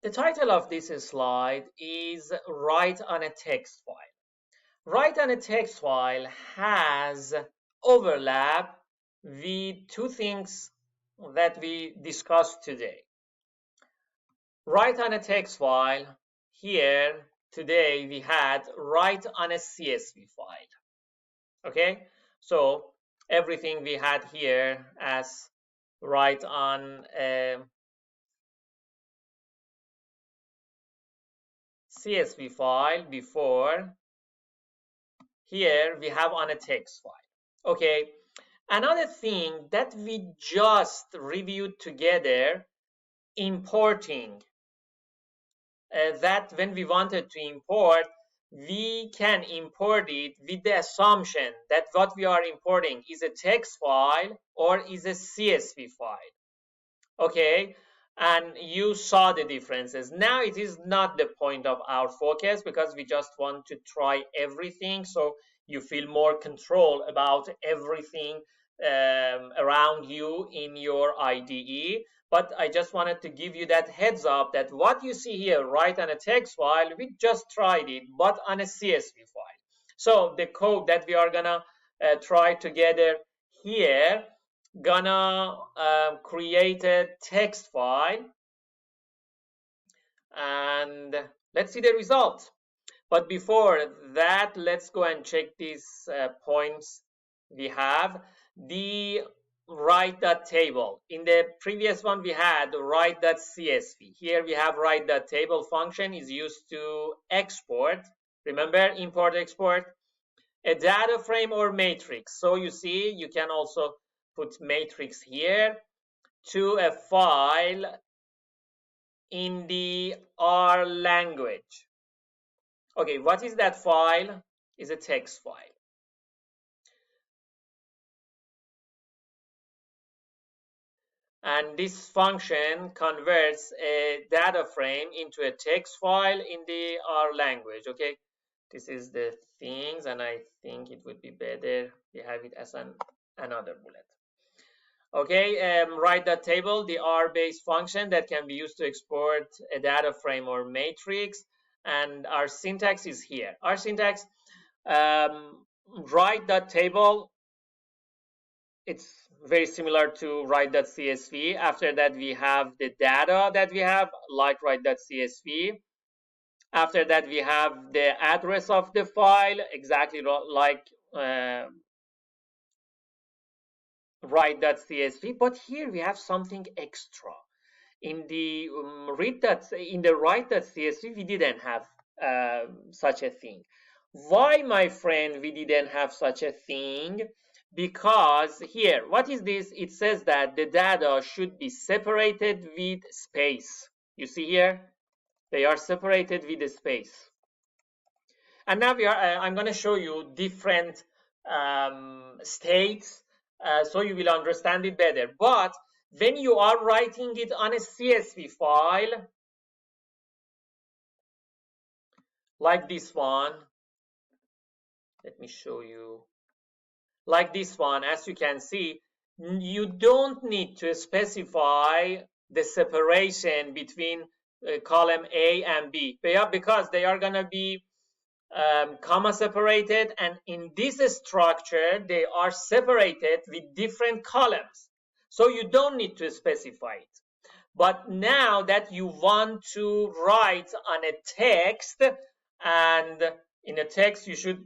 The title of this slide is Write on a Text File. Write on a text file has overlap with two things that we discussed today. Write on a text file, here today we had write on a CSV file. Okay, so everything we had here as write on a CSV file before, here we have on a text file. Okay, another thing that we just reviewed together, importing, that when we wanted to import, we can import it with the assumption that what we are importing is a text file or is a CSV file. Okay, and you saw the differences. Now it is not the point of our focus because we just want to try everything so you feel more control about everything around you in your IDE. But I just wanted to give you that heads up that what you see here, write on a text file, we just tried it, but on a CSV file. So the code that we are gonna try together here, gonna create a text file and let's see the result. But before that, let's go and check these points we have. The write.table. In the previous one, we had write.csv. Here we have write.table function is used to export. Remember, import, export a data frame or matrix. So you see, you can also put matrix here to a file in the R language. Okay, what is that file? Is a text file. And this function converts a data frame into a text file in the R language. Okay, this is the things, and I think it would be better we have it as another bullet. Okay, write.table, the R-based function that can be used to export a data frame or matrix, and our syntax is here. Our syntax, write.table, it's very similar to write.csv. After that, we have the data that we have, like write.csv. After that, we have the address of the file, exactly like write.csv, but here we have something extra. In the write.csv, we didn't have such a thing. Why, my friend, we didn't have such a thing? Because here, what is this? It says that the data should be separated with space. You see here, they are separated with a space. And now I'm going to show you different states so you will understand it better. But when you are writing it on a CSV file, like this one, let me show you. Like this one, as you can see, you don't need to specify the separation between column A and B, because they are going to be comma separated, and in this structure they are separated with different columns, so you don't need to specify it. But now that you want to write on a text, and in a text you should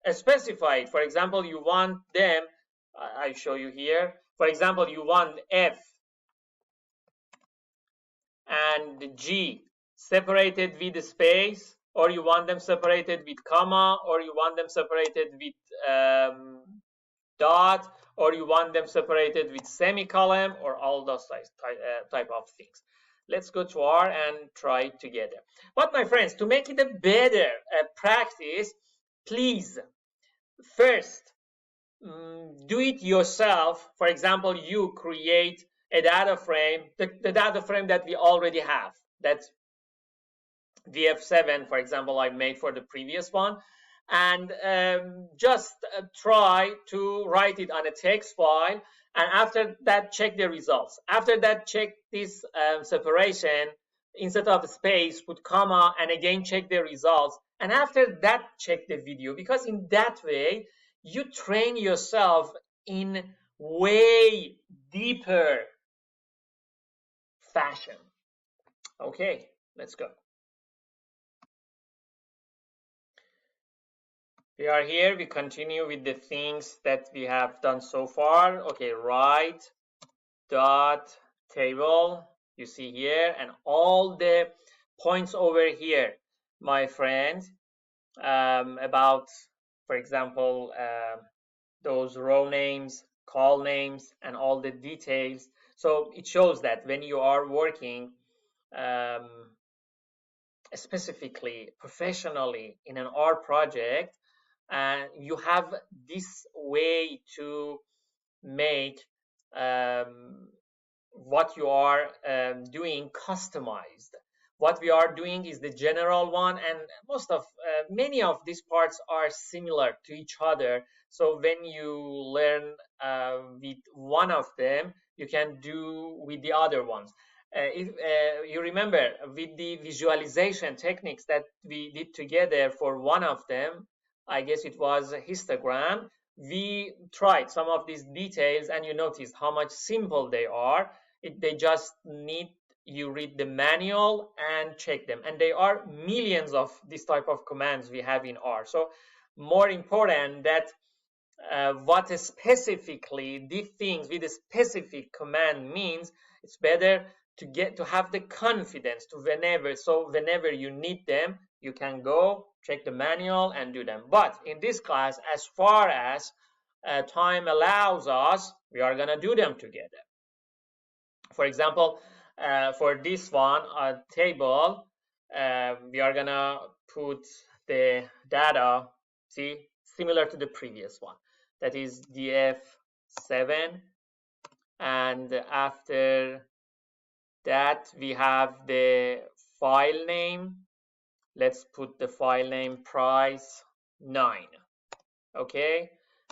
specify it. For example, you want them, I show you here, for example, you want F and G separated with a space, or you want them separated with comma, or you want them separated with dot, or you want them separated with semicolon, or all those type of things. Let's go to R and try it together. But my friends, to make it a better practice, please first do it yourself. For example, you create a data frame, the data frame that we already have, that's VF7, for example, I made for the previous one, and just try to write it on a text file, and after that check the results. After that, check this separation instead of space, put comma, and again check the results. And after that, check the video, because in that way, you train yourself in way deeper fashion. Okay, let's go. We are here. We continue with the things that we have done so far. Okay, right dot table, you see here, and all the points over here, my friends, about, for example, those row names, call names, and all the details. So it shows that when you are working um, specifically, professionally in an R project, and you have this way to make um, what you are doing customized. What we are doing is the general one, and many of these parts are similar to each other. So when you learn with one of them, you can do with the other ones. If you remember, with the visualization techniques that we did together for one of them, I guess it was a histogram, we tried some of these details, and you notice how much simple they are. They just need you read the manual and check them, and there are millions of this type of commands we have in R. So more important that what specifically the things with a specific command means, it's better to have the confidence to whenever you need them, you can go check the manual and do them. But in this class, as far as time allows us, we are gonna do them together. For example, for this one table, we are gonna put the data, see, similar to the previous one, that is df7, and after that we have the file name. Let's put the file name price9. Okay,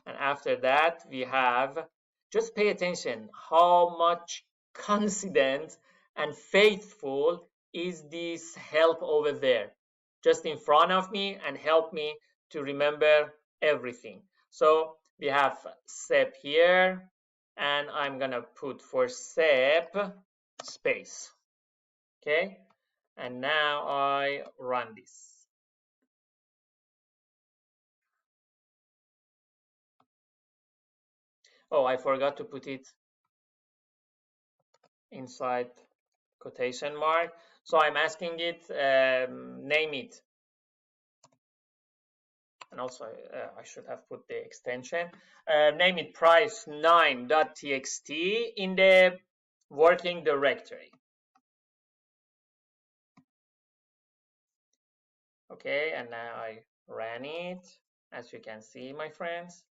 and after that we have, just pay attention how much confident and faithful is this help over there, just in front of me, and help me to remember everything. So we have SEP here, and I'm gonna put for SEP space. Okay, and now I run this. Oh, I forgot to put it inside quotation mark. So I'm asking it, name it. And also, I should have put the extension. Name it price9.txt in the working directory. Okay, and now I ran it. As you can see, my friends,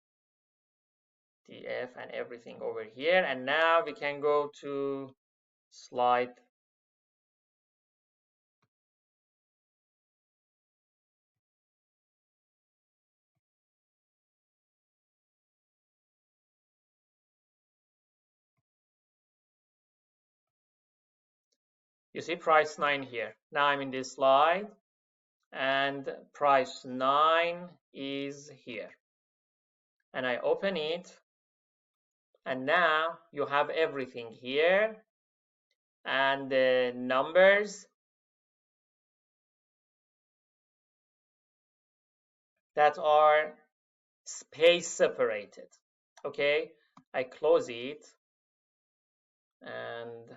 df and everything over here. And now we can go to slide. You see price9 here. Now I'm in this slide, and price9 is here. And I open it, and now you have everything here, and the numbers that are space separated. Okay, I close it, and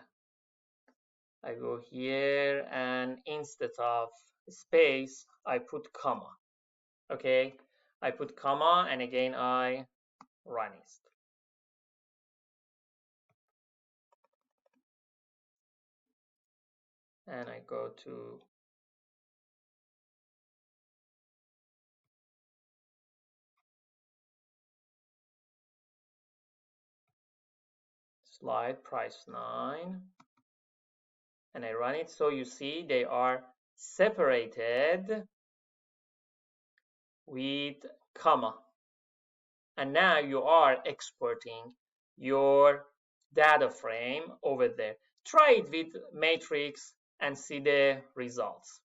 I go here, and instead of space I put comma. Okay, I put comma, and again I run it. And I go to slide price9, and I run it. So you see they are separated with comma, and now you are exporting your data frame over there. Try it with matrix and see the results.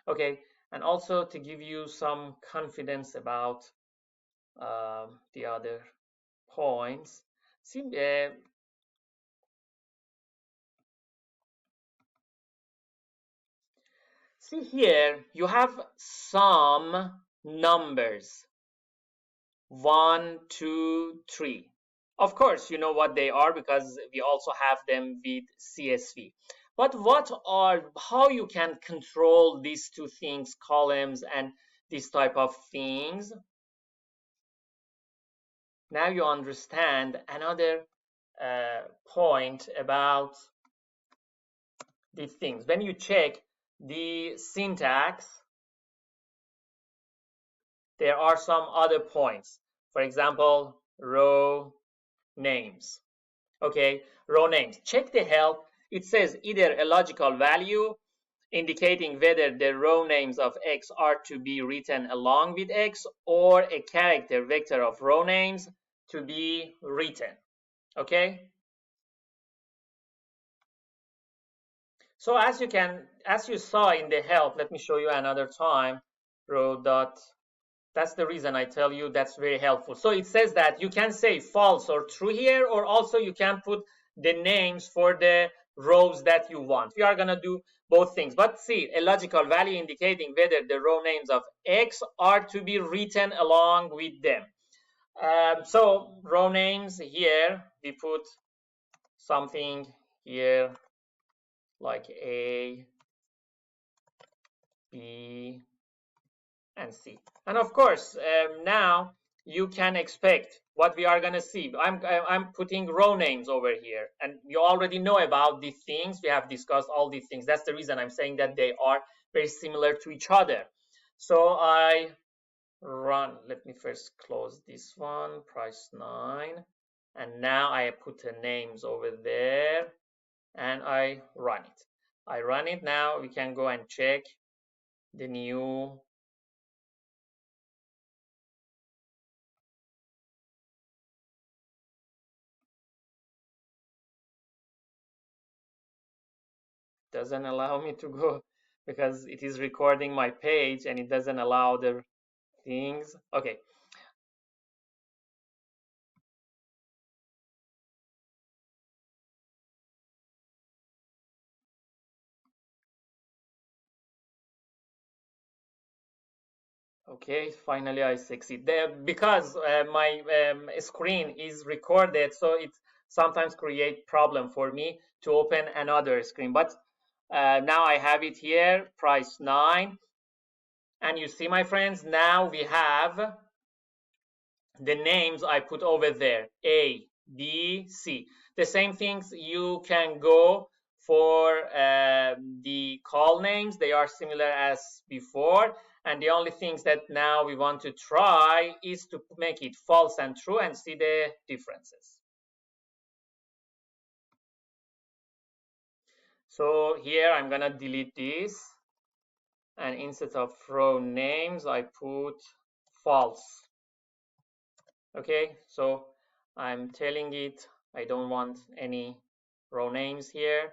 Okay, and also to give you some confidence about the other points. See, see here, you have some numbers, 1, 2, 3. Of course, you know what they are because we also have them with CSV. But how you can control these two things, columns and this type of things? Now you understand another point about these things. When you check the syntax, there are some other points. For example, row names. Okay, row names. Check the help. It says either a logical value indicating whether the row names of X are to be written along with X, or a character vector of row names to be written. Okay. So as you saw in the help, let me show you another time, row dot. That's the reason I tell you that's very helpful. So it says that you can say false or true here, or also you can put the names for the rows that you want. We are going to do both things. But see, a logical value indicating whether the row names of X are to be written along with them. So row names here, we put something here like A, B, and C. And of course, now you can expect what we are going to see. I'm putting row names over here, and you already know about these things. We have discussed all these things. That's the reason I'm saying that they are very similar to each other. So I run. Let me first close this one, price 9. And now I put the names over there, and I run it. I run it now. We can go and check the new doesn't allow me to go because it is recording my page and it doesn't allow the things. Okay. Okay, finally I succeed. Because my screen is recorded, so it sometimes create problem for me to open another screen. But now I have it here, price 9. And you see, my friends, now we have the names I put over there, A, B, C. The same things you can go for the call names. They are similar as before. And the only things that now we want to try is to make it false and true and see the differences. So here I'm going to delete this. And instead of row names, I put false. Okay, so I'm telling it I don't want any row names here,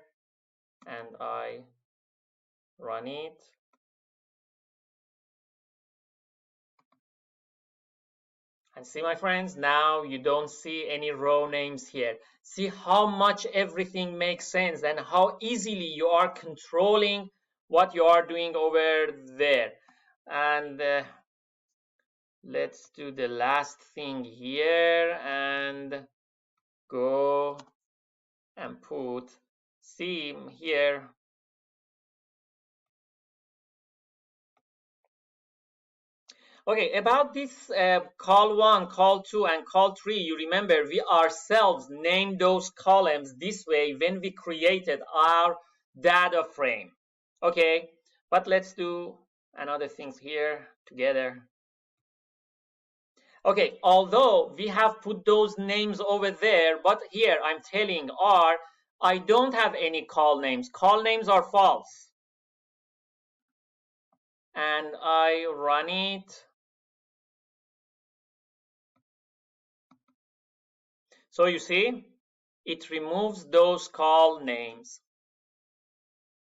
and I run it. And see, my friends, now you don't see any row names here. See how much everything makes sense and how easily you are controlling what you are doing over there. And let's do the last thing here and go and put, see here, okay, about this call 1, call 2, and call 3, you remember we ourselves named those columns this way when we created our data frame. Okay, but let's do another things here together. Okay, although we have put those names over there, but here I'm telling R, I don't have any call names. Call names are false. And I run it. So you see, it removes those call names.